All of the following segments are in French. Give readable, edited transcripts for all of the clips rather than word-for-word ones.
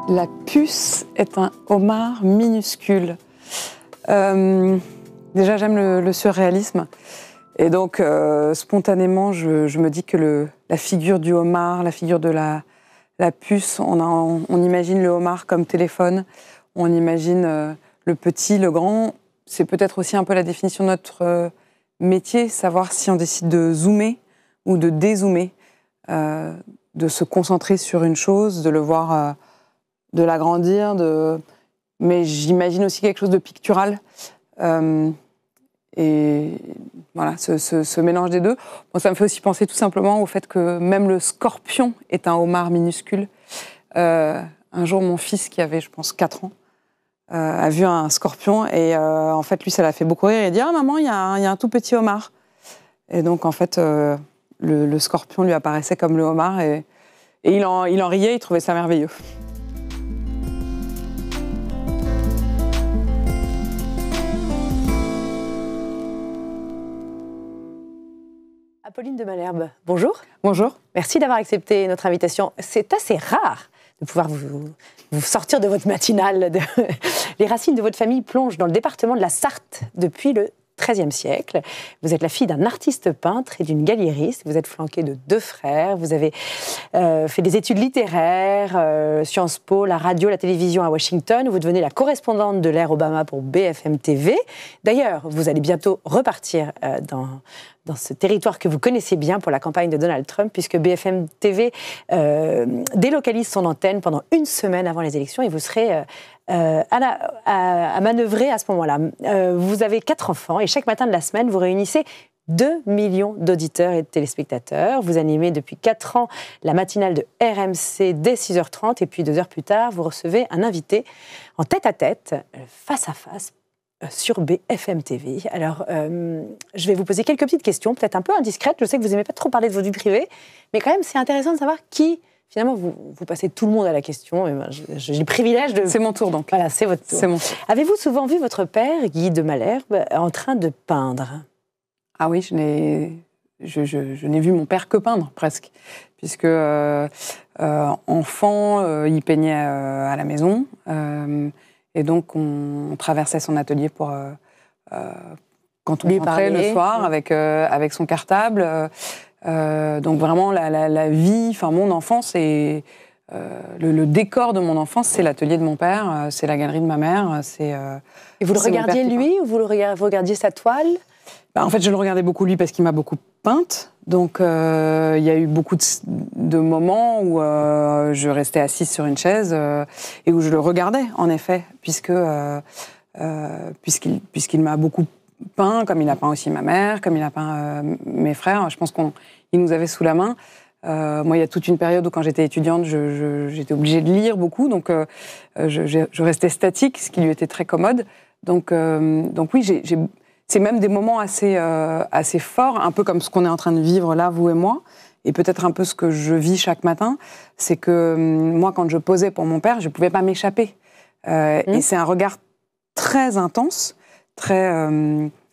La puce est un homard minuscule. Déjà, j'aime le surréalisme. Et donc, spontanément, je me dis que la figure du homard, la figure de la puce, on imagine le homard comme téléphone, on imagine le petit, le grand. C'est peut-être aussi un peu la définition de notre métier, savoir si on décide de zoomer ou de dézoomer, de se concentrer sur une chose, de le voir, de l'agrandir, mais j'imagine aussi quelque chose de pictural. Et voilà, ce mélange des deux. Bon, ça me fait aussi penser tout simplement au fait que même le scorpion est un homard minuscule. Un jour, mon fils, qui avait, je pense, 4 ans, a vu un scorpion et en fait, lui, ça l'a fait beaucoup rire. Il a dit « Ah, maman, il y a un tout petit homard ». Et donc, en fait, le scorpion lui apparaissait comme le homard et il en riait, il trouvait ça merveilleux. Apolline de Malherbe, bonjour. Bonjour. Merci d'avoir accepté notre invitation. C'est assez rare de pouvoir vous sortir de votre matinale. Les racines de votre famille plongent dans le département de la Sarthe depuis le XIIIe siècle. Vous êtes la fille d'un artiste peintre et d'une galériste. Vous êtes flanquée de 2 frères. Vous avez fait des études littéraires, Sciences Po, la radio, la télévision à Washington. Vous devenez la correspondante de l'ère Obama pour BFM TV. D'ailleurs, vous allez bientôt repartir dans ce territoire que vous connaissez bien pour la campagne de Donald Trump, puisque BFM TV délocalise son antenne pendant 1 semaine avant les élections et vous serez à manœuvrer à ce moment-là. Vous avez 4 enfants et chaque matin de la semaine, vous réunissez 2 millions d'auditeurs et de téléspectateurs. Vous animez depuis 4 ans la matinale de RMC dès 6h30 et puis 2 heures plus tard, vous recevez un invité en tête-à-tête, face-à-face, sur BFM TV. Alors, je vais vous poser quelques petites questions, peut-être un peu indiscrètes. Je sais que vous n'aimez pas trop parler de vos vies privées, mais quand même, c'est intéressant de savoir qui... Finalement, vous passez tout le monde à la question. Et moi, j'ai le privilège de... C'est mon tour, donc. Voilà, c'est votre tour. C'est mon tour. Avez-vous souvent vu votre père, Guy de Malherbe, en train de peindre ? Ah oui, je n'ai vu mon père que peindre, presque. Puisque, enfant, il peignait à la maison. Et donc, on traversait son atelier pour... quand on rentrait le soir avec son cartable. Donc vraiment, la vie, enfin mon enfance, et le décor de mon enfance, c'est l'atelier de mon père, c'est la galerie de ma mère. Et vous le regardiez lui ou vous regardiez sa toile ? En fait, je le regardais beaucoup lui parce qu'il m'a beaucoup peinte. Donc, il y a eu beaucoup de moments où je restais assise sur une chaise et où je le regardais, en effet, puisqu'il m'a beaucoup peint, comme il a peint aussi ma mère, comme il a peint mes frères. Je pense qu'il nous avait sous la main. Moi, il y a toute une période où, quand j'étais étudiante, j'étais obligée de lire beaucoup, donc je restais statique, ce qui lui était très commode. Donc oui, c'est même des moments assez forts, un peu comme ce qu'on est en train de vivre là, vous et moi, et peut-être un peu ce que je vis chaque matin, c'est que moi, quand je posais pour mon père, je ne pouvais pas m'échapper. Et c'est un regard très intense, très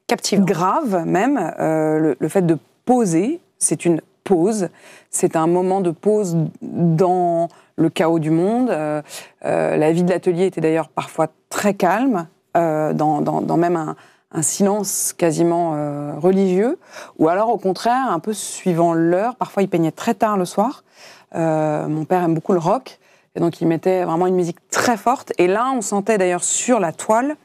captivant, grave même. Le fait de poser, c'est une pause, c'est un moment de pause dans le chaos du monde. La vie de l'atelier était d'ailleurs parfois très calme, dans même un silence quasiment religieux, ou alors au contraire, un peu suivant l'heure. Parfois, il peignait très tard le soir. Mon père aime beaucoup le rock, et donc il mettait vraiment une musique très forte. Et là, on sentait d'ailleurs sur la toile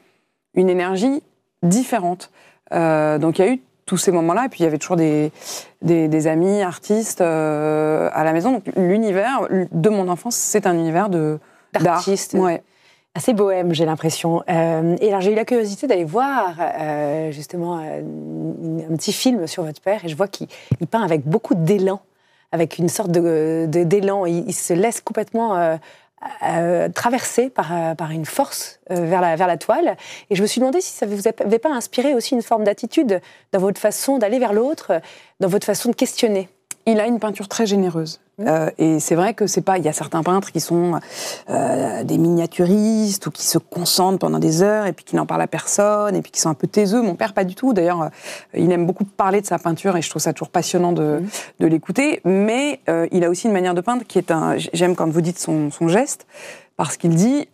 une énergie différente. Donc il y a eu tous ces moments-là, et puis il y avait toujours des amis artistes à la maison. Donc l'univers de mon enfance, c'est un univers d'artistes. Ouais. Assez bohème, j'ai l'impression. Et alors, j'ai eu la curiosité d'aller voir justement un petit film sur votre père, et je vois qu'il peint avec beaucoup d'élan, avec une sorte d'élan. Il se laisse complètement traverser par une force vers la toile. Et je me suis demandé si ça ne vous avait pas inspiré aussi une forme d'attitude dans votre façon d'aller vers l'autre, dans votre façon de questionner. Il a une peinture très généreuse. Et c'est vrai que c'est pas... Il y a certains peintres qui sont des miniaturistes ou qui se concentrent pendant des heures et puis qui n'en parlent à personne et puis qui sont un peu taiseux. Mon père, pas du tout. D'ailleurs, il aime beaucoup parler de sa peinture et je trouve ça toujours passionnant de l'écouter. Mais il a aussi une manière de peindre qui est j'aime quand vous dites son geste, parce qu'il dit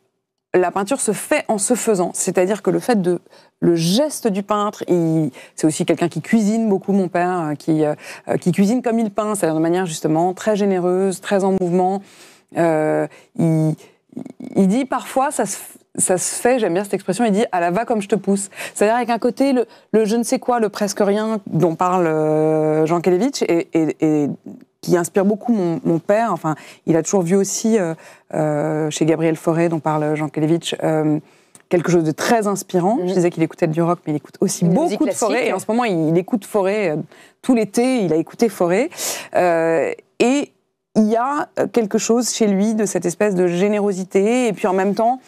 la peinture se fait en se faisant. C'est-à-dire que le geste du peintre, c'est aussi quelqu'un qui cuisine beaucoup, mon père, qui cuisine comme il peint, c'est-à-dire de manière justement très généreuse, très en mouvement. Il dit parfois, ça se fait, j'aime bien cette expression, il dit « à la va comme je te pousse ». C'est-à-dire avec un côté, le je ne sais quoi, le presque rien dont parle Jean Kelevitch, et qui inspire beaucoup mon père. Enfin, il a toujours vu aussi, chez Gabriel Fauré, dont parle Jean Kelevitch, quelque chose de très inspirant. Je disais qu'il écoutait du rock, mais il écoute aussi beaucoup de Fauré. Et en ce moment, il écoute Fauré tout l'été. Il a écouté Fauré. Et il y a quelque chose chez lui de cette espèce de générosité. Et puis en même temps,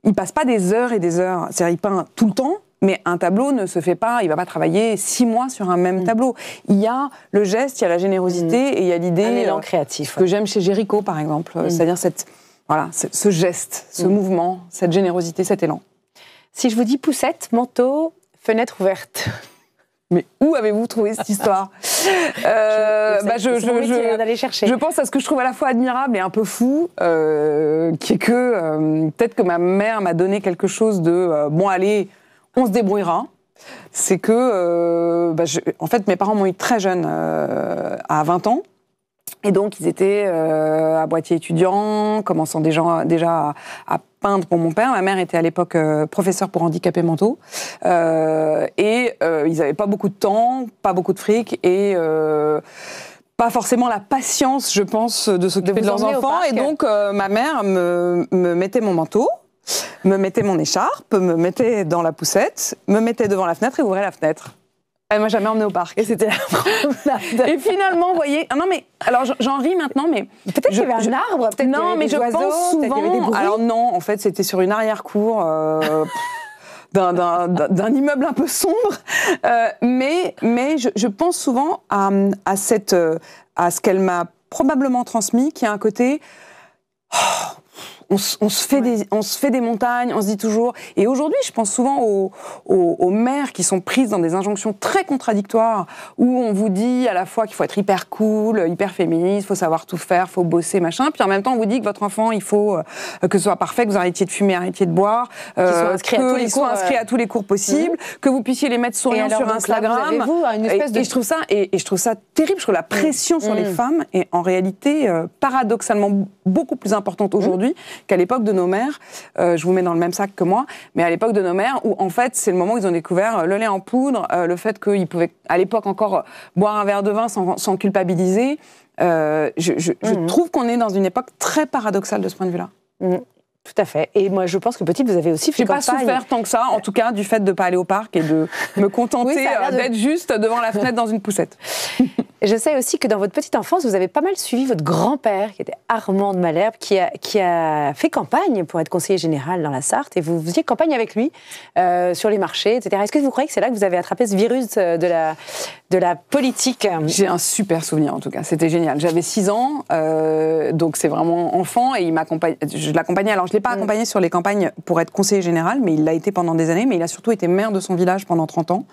il passe pas des heures et des heures. C'est-à-dire, il peint tout le temps. Mais un tableau ne se fait pas, il va pas travailler 6 mois sur un même tableau. Il y a le geste, il y a la générosité et il y a l'idée... Un élan créatif. Que j'aime chez Géricault, par exemple. C'est-à-dire ce geste, ce mouvement, cette générosité, cet élan. Si je vous dis poussette, manteau, fenêtre ouverte... Mais où avez-vous trouvé cette histoire? D'aller chercher. Je pense à ce que je trouve à la fois admirable et un peu fou, qui est que peut-être que ma mère m'a donné quelque chose de bon allez, on se débrouillera. C'est que en fait mes parents m'ont eu très jeune, à 20 ans. Et donc, ils étaient à Boîtier étudiant, commençant déjà à peindre pour mon père. Ma mère était à l'époque professeure pour handicapés mentaux. Ils n'avaient pas beaucoup de temps, pas beaucoup de fric et pas forcément la patience, je pense, de s'occuper de leurs enfants. Et donc, ma mère me mettait mon manteau, me mettait mon écharpe, me mettait dans la poussette, me mettait devant la fenêtre et ouvrait la fenêtre. Elle m'a jamais emmenée au parc. Et c'était la promenade. Et finalement, vous voyez... Non, mais... Alors, j'en ris maintenant, mais... Peut-être qu'il y avait un arbre, peut-être non, mais je pense souvent... Alors non, en fait, c'était sur une arrière-cour d'un immeuble un peu sombre. Mais je pense souvent à ce qu'elle m'a probablement transmis, qui a un côté... On se fait des montagnes, on se dit toujours... Et aujourd'hui, je pense souvent aux mères qui sont prises dans des injonctions très contradictoires, où on vous dit à la fois qu'il faut être hyper cool, hyper féministe, il faut savoir tout faire, il faut bosser, machin, puis en même temps, on vous dit que votre enfant, il faut que ce soit parfait, que vous arrêtiez de fumer, arrêtiez de boire, qu'ils soient inscrits à tous les cours possibles, que vous puissiez les mettre souriants sur Instagram. Et je trouve ça terrible, je trouve la pression sur les femmes est en réalité paradoxalement beaucoup plus importante aujourd'hui qu'à l'époque de nos mères. Je vous mets dans le même sac que moi, mais à l'époque de nos mères, où en fait, c'est le moment où ils ont découvert le lait en poudre, le fait qu'ils pouvaient, à l'époque encore, boire un verre de vin sans culpabiliser. Je trouve qu'on est dans une époque très paradoxale de ce point de vue-là. Tout à fait. Et moi, je pense que petite, vous avez aussi fait campagne. J'ai pas souffert tant que ça, en tout cas, du fait de pas aller au parc et de me contenter d'être juste devant la fenêtre dans une poussette. Je sais aussi que dans votre petite enfance, vous avez pas mal suivi votre grand-père, qui était Armand de Malherbe, qui a fait campagne pour être conseiller général dans la Sarthe, et vous faisiez campagne avec lui sur les marchés, etc. Est-ce que vous croyez que c'est là que vous avez attrapé ce virus de la politique? J'ai un super souvenir, en tout cas. C'était génial. J'avais 6 ans, donc c'est vraiment enfant, et je l'accompagnais. Alors, je ne l'ai pas accompagné sur les campagnes pour être conseiller général, mais il l'a été pendant des années, mais il a surtout été maire de son village pendant 30 ans.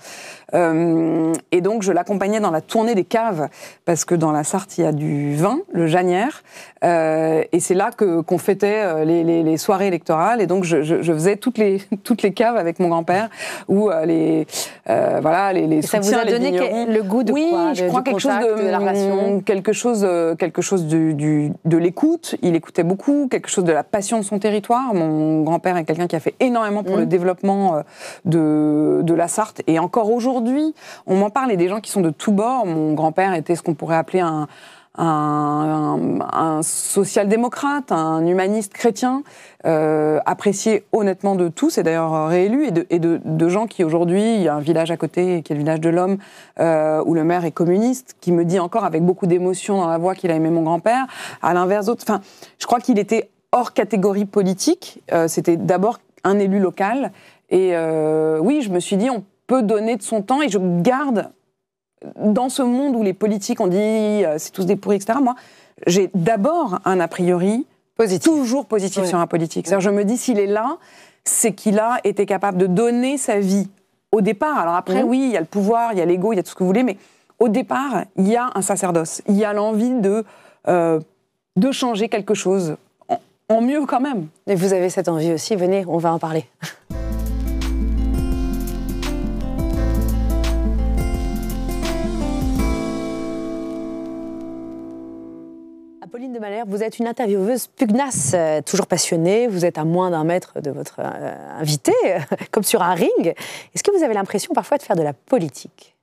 Et donc, je l'accompagnais dans la tournée des caves, parce que dans la Sarthe, il y a du vin, le Janière, et c'est là qu'on fêtait les soirées électorales, et donc je faisais toutes les caves avec mon grand-père, où les soutiens, ça vous a donné le goût de quoi? Je crois quelque chose de l'écoute. Il écoutait beaucoup, quelque chose de la passion de son territoire. Mon grand-père est quelqu'un qui a fait énormément pour le développement de la Sarthe, et encore aujourd'hui, on m'en parle, et des gens qui sont de tous bords. Mon grand-père était ce qu'on pourrait appeler un social-démocrate, un humaniste chrétien, apprécié honnêtement de tous, et d'ailleurs réélu, et de gens qui aujourd'hui, il y a un village à côté, qui est le village de l'Homme, où le maire est communiste, qui me dit encore avec beaucoup d'émotion dans la voix qu'il a aimé mon grand-père, à l'inverse d'autres. Enfin, je crois qu'il était hors catégorie politique, c'était d'abord un élu local, et oui, je me suis dit, on peut donner de son temps, et je garde... Dans ce monde où les politiques ont dit c'est tous des pourris, etc., moi, j'ai d'abord un a priori toujours positif sur un politique. C'est-à-dire, je me dis, s'il est là, c'est qu'il a été capable de donner sa vie au départ. Alors après, oui, il y a le pouvoir, il y a l'ego, il y a tout ce que vous voulez, mais au départ, il y a un sacerdoce. Il y a l'envie de changer quelque chose en mieux quand même. Et vous avez cette envie aussi, venez, on va en parler. Apolline de Malherbe, vous êtes une intervieweuse pugnace, toujours passionnée, vous êtes à moins d'un mètre de votre invité, comme sur un ring. Est-ce que vous avez l'impression parfois de faire de la politique ?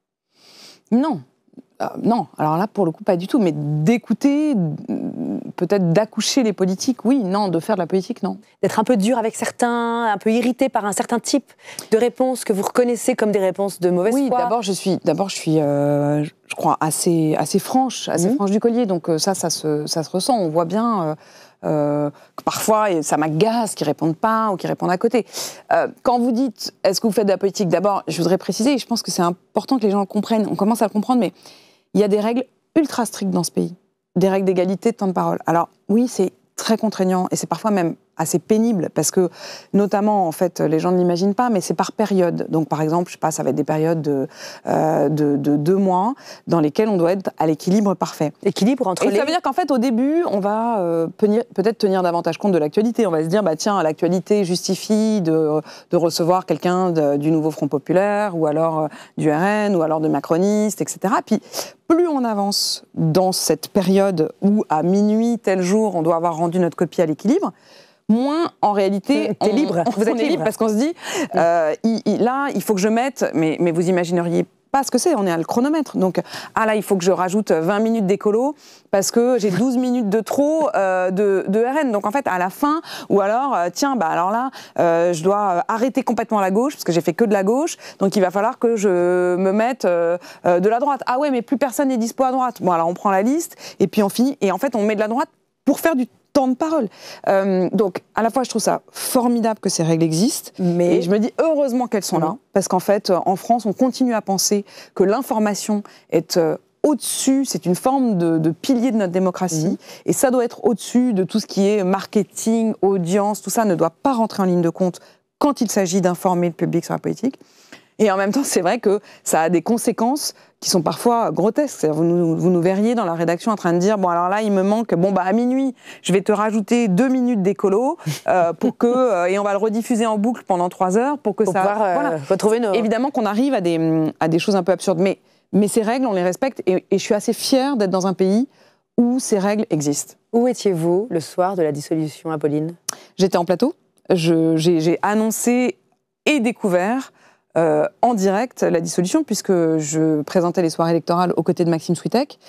Non. Non, alors là, pour le coup, pas du tout. Mais d'écouter, peut-être d'accoucher les politiques, oui. Non, de faire de la politique, non. D'être un peu dur avec certains, un peu irrité par un certain type de réponses que vous reconnaissez comme des réponses de mauvaise foi. Oui, d'abord, je suis, je crois, assez franche du collier. Donc ça se ressent. On voit bien que parfois, ça m'agace qu'ils répondent pas ou qu'ils répondent à côté. Quand vous dites, est-ce que vous faites de la politique ? D'abord, je voudrais préciser, et je pense que c'est important que les gens le comprennent. On commence à le comprendre, mais il y a des règles ultra strictes dans ce pays, des règles d'égalité de temps de parole. Alors oui, c'est très contraignant et c'est parfois même assez pénible parce que, notamment, en fait, les gens ne l'imaginent pas, mais c'est par période. Donc, par exemple, je sais pas, ça va être des périodes de 2 mois dans lesquelles on doit être à l'équilibre parfait. Équilibre entre ça veut dire qu'en fait, au début, on va peut-être tenir davantage compte de l'actualité. On va se dire, bah tiens, l'actualité justifie de recevoir quelqu'un du nouveau Front Populaire, ou alors du RN, ou alors de macronistes, etc. Puis, plus on avance dans cette période où, à minuit, tel jour, on doit avoir rendu notre copie à l'équilibre, moins, en réalité, vous êtes libre parce qu'on se dit, là, il faut que je mette, mais vous imagineriez pas ce que c'est, on est à le chronomètre. Donc, là, il faut que je rajoute 20 minutes d'écolo parce que j'ai 12 minutes de trop de RN. Donc, en fait, à la fin, ou alors, alors là, je dois arrêter complètement la gauche parce que j'ai fait que de la gauche. Donc, il va falloir que je me mette de la droite. Ah ouais, mais plus personne n'est dispo à droite. Bon, alors, on prend la liste et puis on finit. Et en fait, on met de la droite pour faire du temps de parole. Donc, à la fois, je trouve ça formidable que ces règles existent, et je me dis heureusement qu'elles sont là, parce qu'en fait, en France, on continue à penser que l'information est au-dessus, c'est une forme de pilier de notre démocratie, et ça doit être au-dessus de tout ce qui est marketing, audience, tout ça ne doit pas rentrer en ligne de compte quand il s'agit d'informer le public sur la politique. Et en même temps, c'est vrai que ça a des conséquences qui sont parfois grotesques. Vous nous verriez dans la rédaction en train de dire, bon alors là, il me manque, à minuit, je vais te rajouter 2 minutes d'écolo pour que, et on va le rediffuser en boucle pendant 3 heures pour que pouvoir retrouver nos... Évidemment qu'on arrive à des choses un peu absurdes, mais ces règles, on les respecte, et je suis assez fière d'être dans un pays où ces règles existent. Où étiez-vous le soir de la dissolution, Apolline ? J'étais en plateau. J'ai annoncé et découvert en direct la dissolution, puisque je présentais les soirées électorales aux côtés de Maxime Switek.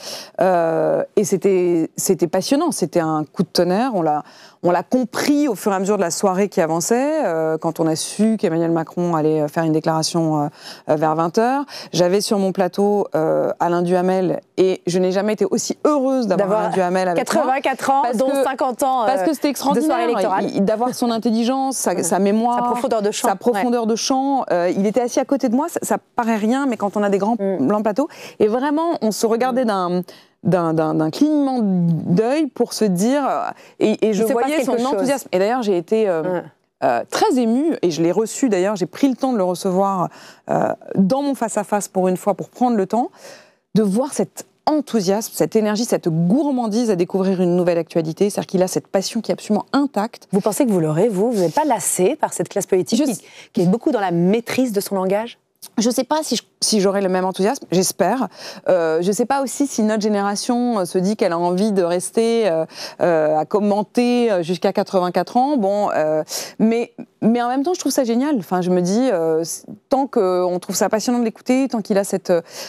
Et c'était passionnant, c'était un coup de tonnerre. On l'a compris au fur et à mesure de la soirée qui avançait, quand on a su qu'Emmanuel Macron allait faire une déclaration vers 20h. J'avais sur mon plateau Alain Duhamel, et je n'ai jamais été aussi heureuse d'avoir Alain Duhamel avec 84 ans, dont 50 ans parce que c'était extraordinaire, d'avoir son intelligence, sa mémoire, sa profondeur de champ. Il était assis à côté de moi, ça paraît rien, mais quand on a des grands blancs plateaux, et vraiment, on se regardait d'un clignement d'œil pour se dire, et je voyais son enthousiasme. Et d'ailleurs, j'ai été très émue, et je l'ai reçu d'ailleurs, j'ai pris le temps de le recevoir dans mon face-à-face pour une fois, pour prendre le temps de voir cet enthousiasme, cette énergie, cette gourmandise à découvrir une nouvelle actualité. C'est-à-dire qu'il a cette passion qui est absolument intacte. Vous pensez que vous l'aurez, vous n'êtes pas lassé par cette classe politique qui est beaucoup dans la maîtrise de son langage ? Je ne sais pas si j'aurai le même enthousiasme, j'espère. Je ne sais pas aussi si notre génération se dit qu'elle a envie de rester à commenter jusqu'à 84 ans. Bon, mais en même temps, je trouve ça génial. Enfin, je me dis, tant qu'on trouve ça passionnant de l'écouter, tant qu'il a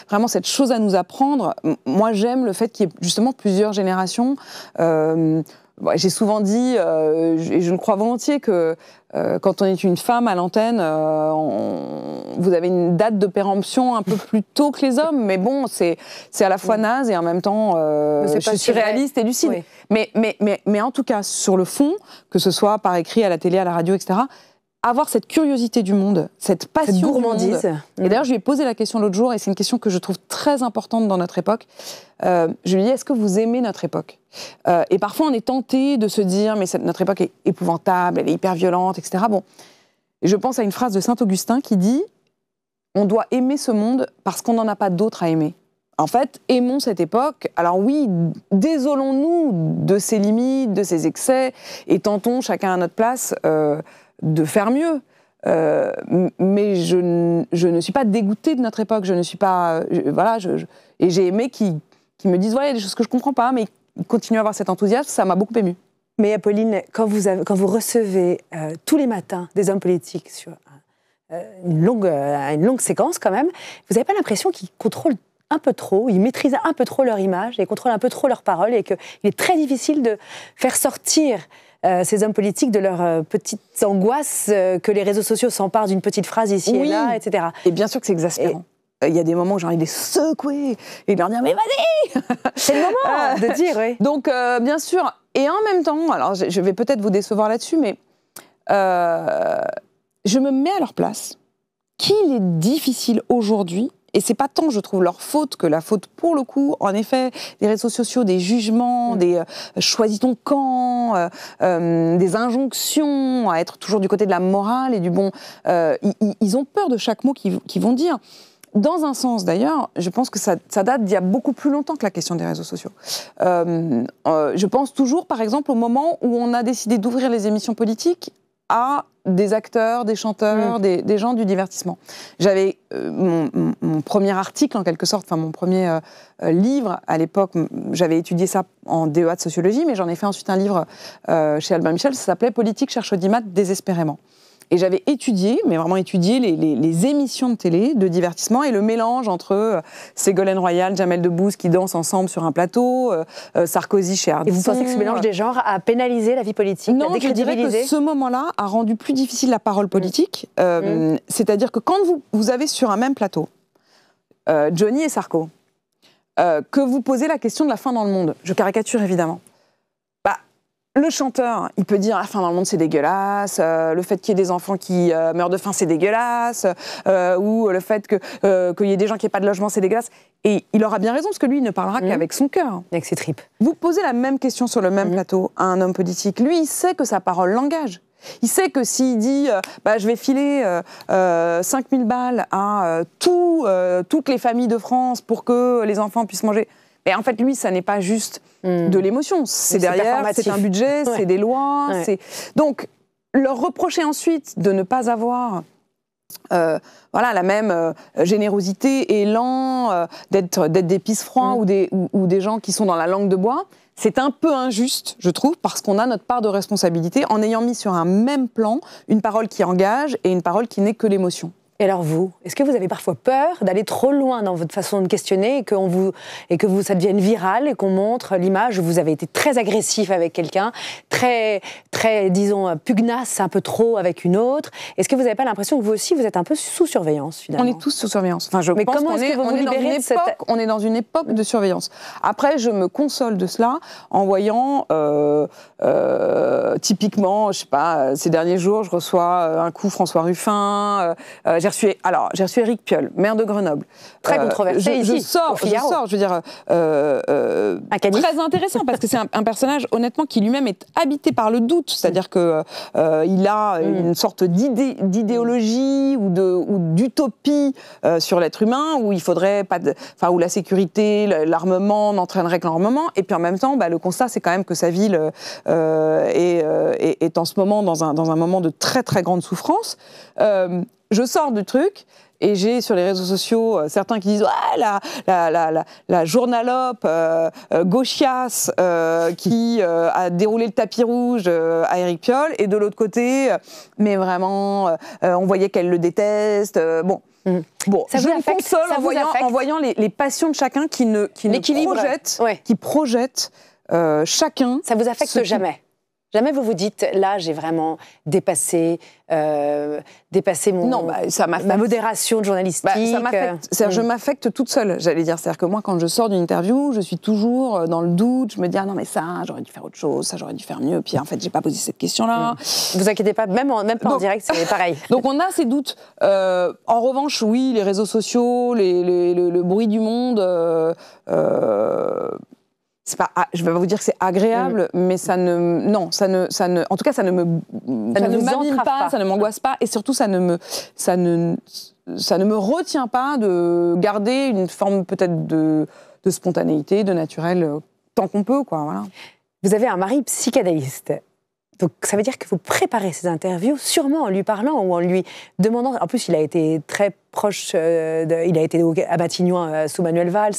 vraiment cette chose à nous apprendre, moi j'aime le fait qu'il y ait justement plusieurs générations. J'ai souvent dit, et je le crois volontiers, que quand on est une femme à l'antenne, vous avez une date de péremption un peu plus tôt que les hommes, mais bon, c'est à la fois naze et en même temps, je suis réaliste et lucide. Oui. Mais en tout cas, sur le fond, que ce soit par écrit, à la télé, à la radio, etc., avoir cette curiosité du monde, cette passion cette gourmandise. Du monde. Et d'ailleurs, je lui ai posé la question l'autre jour, et c'est une question que je trouve très importante dans notre époque. Je lui ai dit, est-ce que vous aimez notre époque ? Et parfois, on est tenté de se dire, mais notre époque est épouvantable, elle est hyper violente, etc. Bon, et je pense à une phrase de Saint-Augustin qui dit, on doit aimer ce monde parce qu'on n'en a pas d'autre à aimer. en fait, aimons cette époque. Alors oui, désolons-nous de ses limites, de ses excès, et tentons chacun à notre place de faire mieux. Mais je ne suis pas dégoûtée de notre époque. Je ne suis pas, et j'ai aimé qu'ils me disent voilà, il y a des choses que je comprends pas, mais ils continuent à avoir cet enthousiasme. Ça m'a beaucoup émue. Mais Apolline, quand vous recevez tous les matins des hommes politiques sur une longue séquence quand même, vous n'avez pas l'impression qu'ils contrôlent un peu trop, ils maîtrisent un peu trop leur image, ils contrôlent un peu trop leurs paroles et qu'il est très difficile de faire sortir ces hommes politiques de leurs petites angoisses, que les réseaux sociaux s'emparent d'une petite phrase ici et là, etc. Et bien sûr que c'est exaspérant. Il y a des moments où j'ai envie de les secouer et de leur dire « mais vas-y !» C'est le moment de dire, oui. Donc, bien sûr, et en même temps, alors je vais peut-être vous décevoir là-dessus, mais je me mets à leur place. Qu'il est difficile aujourd'hui, et c'est pas tant, je trouve, leur faute que la faute, pour le coup, en effet, des réseaux sociaux, des jugements, des choisis ton camp, des injonctions à être toujours du côté de la morale et du bon. Ils ont peur de chaque mot qu'ils vont dire. Dans un sens, d'ailleurs, je pense que ça date d'il y a beaucoup plus longtemps que la question des réseaux sociaux. Je pense toujours, par exemple, au moment où on a décidé d'ouvrir les émissions politiques à des acteurs, des chanteurs, des gens du divertissement. J'avais mon premier article, en quelque sorte, enfin mon premier livre, à l'époque, j'avais étudié ça en DEA de sociologie, mais j'en ai fait ensuite un livre chez Albin Michel, ça s'appelait « Politique cherche audimat désespérément ». Et j'avais étudié, mais vraiment étudié, les émissions de télé, de divertissement, et le mélange entre Ségolène Royal, Jamel Debbouze qui dansent ensemble sur un plateau, Sarkozy chez Ardisson. Et vous pensez que ce mélange des genres a pénalisé la vie politique, Non, a décrédibilisé? je dirais que ce moment-là a rendu plus difficile la parole politique. C'est-à-dire que quand vous avez sur un même plateau Johnny et Sarko, que vous posez la question de la faim dans le monde, je caricature évidemment, le chanteur, il peut dire « la faim dans le monde, c'est dégueulasse », le fait qu'il y ait des enfants qui meurent de faim, c'est dégueulasse, ou le fait qu'il y ait des gens qui n'aient pas de logement, c'est dégueulasse. Et il aura bien raison, parce que lui, il ne parlera qu'avec son cœur. Avec ses tripes. Vous posez la même question sur le même plateau à un homme politique. Lui, il sait que sa parole l'engage. Il sait que s'il dit je vais filer 5000 balles à toutes les familles de France pour que les enfants puissent manger... Et en fait, lui, ça n'est pas juste de l'émotion. C'est derrière, c'est un budget, c'est des lois. Donc, leur reprocher ensuite de ne pas avoir la même générosité, élan, d'être des pisse-froids ou des gens qui sont dans la langue de bois, c'est un peu injuste, je trouve, parce qu'on a notre part de responsabilité en ayant mis sur un même plan une parole qui engage et une parole qui n'est que l'émotion. Et alors vous, est-ce que vous avez parfois peur d'aller trop loin dans votre façon de questionner et que ça devienne viral et qu'on montre l'image où vous avez été très agressif avec quelqu'un, très, disons, pugnace un peu trop avec une autre? Est-ce que vous n'avez pas l'impression que vous aussi, vous êtes un peu sous surveillance finalement? On est tous sous surveillance. Enfin, je pense comment qu'on on est dans une époque de surveillance. Après, je me console de cela en voyant, typiquement, je sais pas, ces derniers jours, je reçois un coup François Ruffin, j'ai reçu Éric Piolle, maire de Grenoble. Très controversé ici, je sors, je veux dire, très intéressant, parce que c'est un personnage, honnêtement, qui lui-même est habité par le doute, c'est-à-dire que il a une sorte d'idéologie ou d'utopie sur l'être humain, où il faudrait pas où la sécurité, l'armement n'entraînerait que l'armement, et puis en même temps, le constat, c'est quand même que sa ville est en ce moment dans un moment de très très grande souffrance. Je sors du truc et j'ai sur les réseaux sociaux certains qui disent la journalope gauchiasse qui a déroulé le tapis rouge à Éric Piolle, et de l'autre côté, mais vraiment, on voyait qu'elle le déteste. Ça je me console en voyant les passions de chacun qui projettent chacun. Ça vous affecte jamais? Jamais vous vous dites, là, j'ai vraiment dépassé ma modération journalistique. Ça m'affecte. Je m'affecte toute seule, j'allais dire. C'est-à-dire que moi, quand je sors d'une interview, je suis toujours dans le doute. Je me dis, non, mais ça, j'aurais dû faire autre chose, ça, j'aurais dû faire mieux. Puis en fait, j'ai pas posé cette question-là. Vous inquiétez pas, même pas en direct, c'est pareil. Donc on a ces doutes. En revanche, oui, les réseaux sociaux, le bruit du monde... je vais pas vous dire que c'est agréable, mais en tout cas, ça ne m'anime pas, ça ne m'angoisse pas, et surtout, ça ne me retient pas de garder une forme peut-être de spontanéité, de naturel, tant qu'on peut, quoi, voilà. Vous avez un mari psychanalyste. Donc, ça veut dire que vous préparez ces interviews, sûrement en lui parlant ou en lui demandant. En plus, il a été très proche, il a été à Matignon sous Manuel Valls,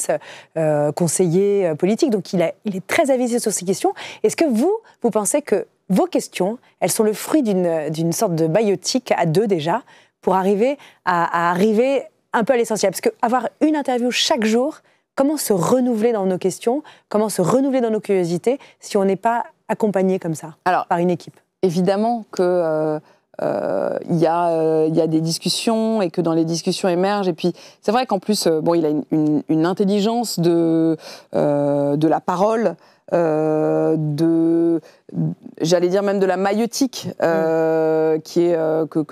conseiller politique, donc il est très avisé sur ces questions. Est-ce que vous pensez que vos questions, elles sont le fruit d'une sorte de maïeutique à deux déjà, pour arriver à arriver un peu à l'essentiel? Parce qu'avoir une interview chaque jour, comment se renouveler dans nos questions, comment se renouveler dans nos curiosités si on n'est pas accompagné comme ça, par une équipe? Évidemment que il y a des discussions et que dans les discussions émergent. Et puis, c'est vrai qu'en plus, il a une intelligence de la parole, j'allais dire même de la maïeutique, que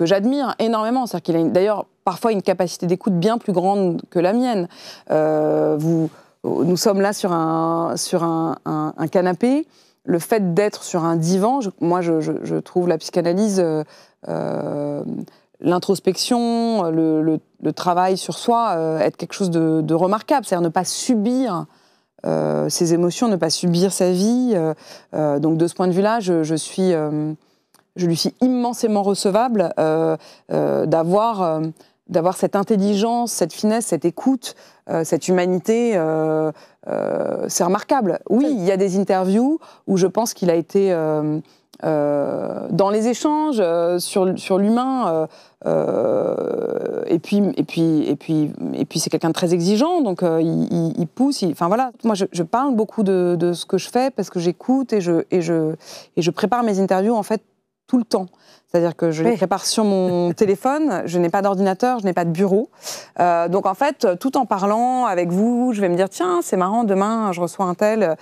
j'admire énormément. C'est-à-dire qu'il a d'ailleurs parfois une capacité d'écoute bien plus grande que la mienne. Nous sommes là sur un canapé. Le fait d'être sur un divan, moi je trouve la psychanalyse, l'introspection, le travail sur soi, être quelque chose de remarquable. C'est-à-dire ne pas subir ses émotions, ne pas subir sa vie. Donc de ce point de vue-là, je lui suis immensément recevable d'avoir cette intelligence, cette finesse, cette écoute, cette humanité. C'est remarquable. Oui, il y a des interviews où je pense qu'il a été dans les échanges sur l'humain. Et puis c'est quelqu'un de très exigeant, donc il pousse. Enfin voilà. Moi, je parle beaucoup de ce que je fais parce que j'écoute et je prépare mes interviews en fait tout le temps. C'est-à-dire que je les prépare sur mon téléphone, je n'ai pas d'ordinateur, je n'ai pas de bureau. Donc en fait, tout en parlant avec vous, je vais me dire, tiens, c'est marrant, demain, je reçois un tel.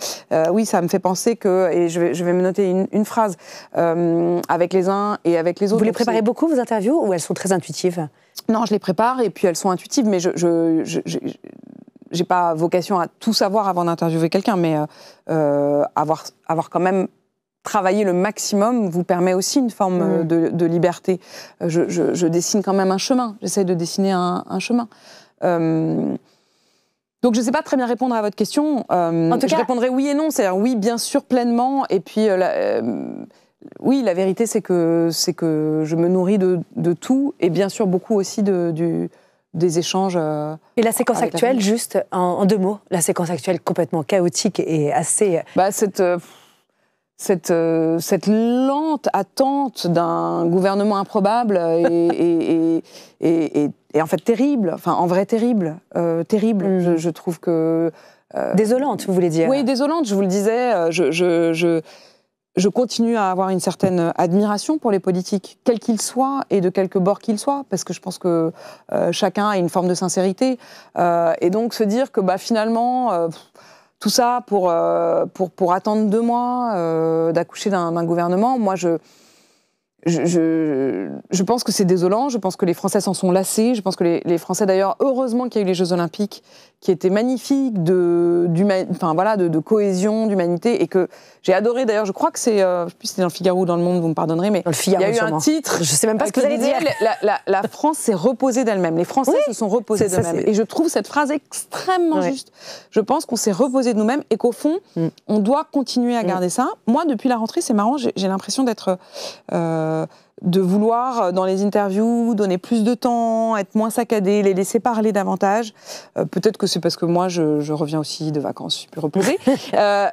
Oui, ça me fait penser que... Et je vais me noter une phrase avec les uns et avec les autres. Vous les préparez beaucoup, vos interviews, ou elles sont très intuitives? Non, je les prépare et puis elles sont intuitives, mais j'ai pas vocation à tout savoir avant d'interviewer quelqu'un, mais avoir quand même... Travailler le maximum vous permet aussi une forme de liberté. Je dessine quand même un chemin. J'essaie de dessiner un chemin. Donc je ne sais pas très bien répondre à votre question. Je répondrai oui et non. C'est-à-dire oui, bien sûr, pleinement. Et puis, oui, la vérité, c'est que je me nourris de tout. Et bien sûr, beaucoup aussi des échanges. Et la séquence actuelle, juste en deux mots, la séquence actuelle complètement chaotique et assez... Cette lente attente d'un gouvernement improbable et en fait terrible, enfin en vrai terrible. Je trouve que... désolante, vous voulez dire? Oui, désolante, je vous le disais, je continue à avoir une certaine admiration pour les politiques, quels qu'ils soient et de quelque bord qu'ils soient, parce que je pense que chacun a une forme de sincérité. Et donc se dire que finalement... tout ça pour attendre 2 mois d'accoucher d'un gouvernement, moi je pense que c'est désolant, je pense que les Français s'en sont lassés, je pense que les Français d'ailleurs, heureusement qu'il y a eu les Jeux Olympiques qui étaient magnifiques de cohésion, d'humanité, et que j'ai adoré d'ailleurs, je crois que c'est, je sais plus si c'était dans le Figaro ou dans Le Monde, vous me pardonnerez, mais il y a eu un titre, je sais même pas ce que vous allez dire. La France s'est reposée d'elle-même, les Français se sont reposés d'eux-mêmes, et je trouve cette phrase extrêmement juste. Je pense qu'on s'est reposé de nous-mêmes et qu'au fond, on doit continuer à garder ça. Moi, depuis la rentrée, c'est marrant, j'ai l'impression de vouloir, dans les interviews, donner plus de temps, être moins saccadé, les laisser parler davantage. Peut-être que c'est parce que moi, je reviens aussi de vacances, je suis plus reposée.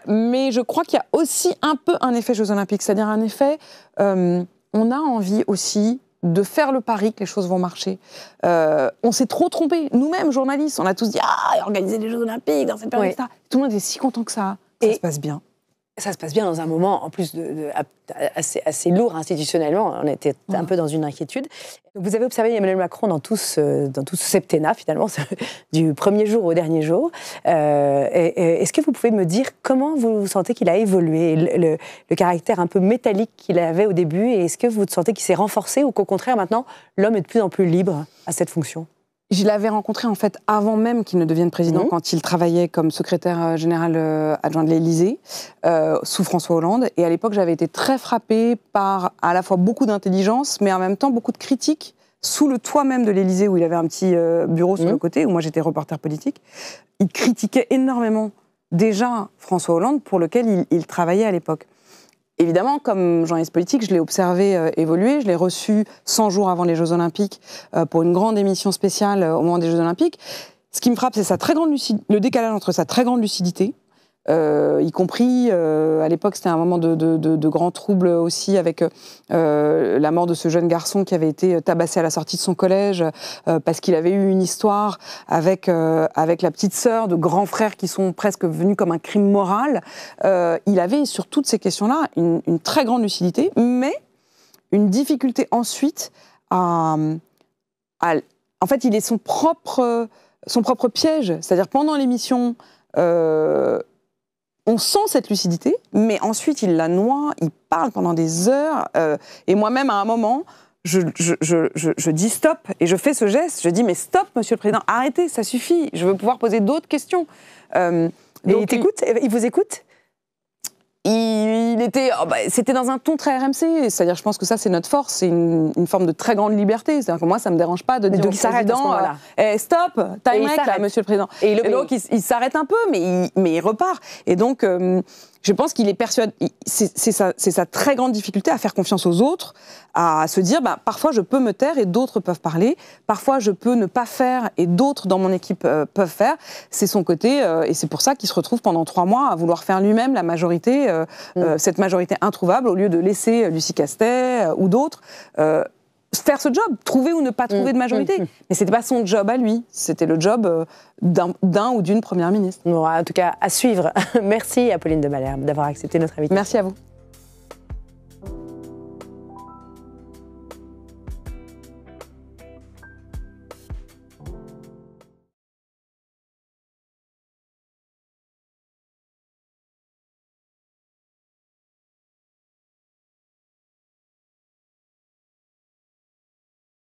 Mais je crois qu'il y a aussi un peu un effet Jeux Olympiques, c'est-à-dire un effet... on a envie aussi de faire le pari que les choses vont marcher. On s'est trop trompé. Nous-mêmes, journalistes, on a tous dit « Ah, organiser les Jeux Olympiques dans cette période, etc. » Tout le monde est si content que ça se passe bien. Ça se passe bien dans un moment, en plus, assez lourd institutionnellement. On était un peu dans une inquiétude. Vous avez observé Emmanuel Macron dans tout ce septennat, finalement, du premier jour au dernier jour. Est-ce que vous pouvez me dire comment vous sentez qu'il a évolué, le caractère un peu métallique qu'il avait au début, et est-ce que vous sentez qu'il s'est renforcé ou qu'au contraire, maintenant, l'homme est de plus en plus libre à cette fonction? Je l'avais rencontré en fait avant même qu'il ne devienne président, quand il travaillait comme secrétaire général adjoint de l'Élysée, sous François Hollande. Et à l'époque, j'avais été très frappée par à la fois beaucoup d'intelligence, mais en même temps beaucoup de critiques sous le toit même de l'Élysée, où il avait un petit bureau sur le côté, où moi j'étais reporter politique. Il critiquait énormément déjà François Hollande, pour lequel il travaillait à l'époque. Évidemment, comme journaliste politique, je l'ai observé évoluer. Je l'ai reçu 100 jours avant les Jeux Olympiques pour une grande émission spéciale au moment des Jeux Olympiques. Ce qui me frappe, c'est le décalage entre sa très grande lucidité, y compris, à l'époque, c'était un moment de grands troubles aussi, avec la mort de ce jeune garçon qui avait été tabassé à la sortie de son collège parce qu'il avait eu une histoire avec la petite sœur de grands frères qui sont presque venus comme un crime moral. Il avait, sur toutes ces questions-là, une très grande lucidité, mais une difficulté ensuite en fait, il est son propre piège. C'est-à-dire, pendant l'émission, on sent cette lucidité, mais ensuite il la noie, il parle pendant des heures, et moi-même à un moment, je dis stop, et je fais ce geste, je dis mais stop Monsieur le Président, arrêtez, ça suffit, je veux pouvoir poser d'autres questions. Et il t'écoute, il vous écoute? C'était dans un ton très RMC, c'est-à-dire je pense que ça c'est notre force, c'est une forme de très grande liberté, c'est-à-dire que moi ça me dérange pas de dire au président stop, time break là, Monsieur le Président. Et donc il s'arrête un peu, mais il repart. Et donc je pense qu'il est persuadé, c'est sa très grande difficulté à faire confiance aux autres, à se dire parfois je peux me taire et d'autres peuvent parler, parfois je peux ne pas faire et d'autres dans mon équipe peuvent faire. C'est son côté, et c'est pour ça qu'il se retrouve pendant 3 mois à vouloir faire lui-même la majorité, cette majorité introuvable, au lieu de laisser Lucie Castet ou d'autres faire ce job, trouver ou ne pas trouver de majorité. Mais c'était pas son job à lui, c'était le job d'un ou d'une première ministre. Bon, en tout cas, à suivre. Merci Apolline de Malherbe d'avoir accepté notre invitation. Merci à vous.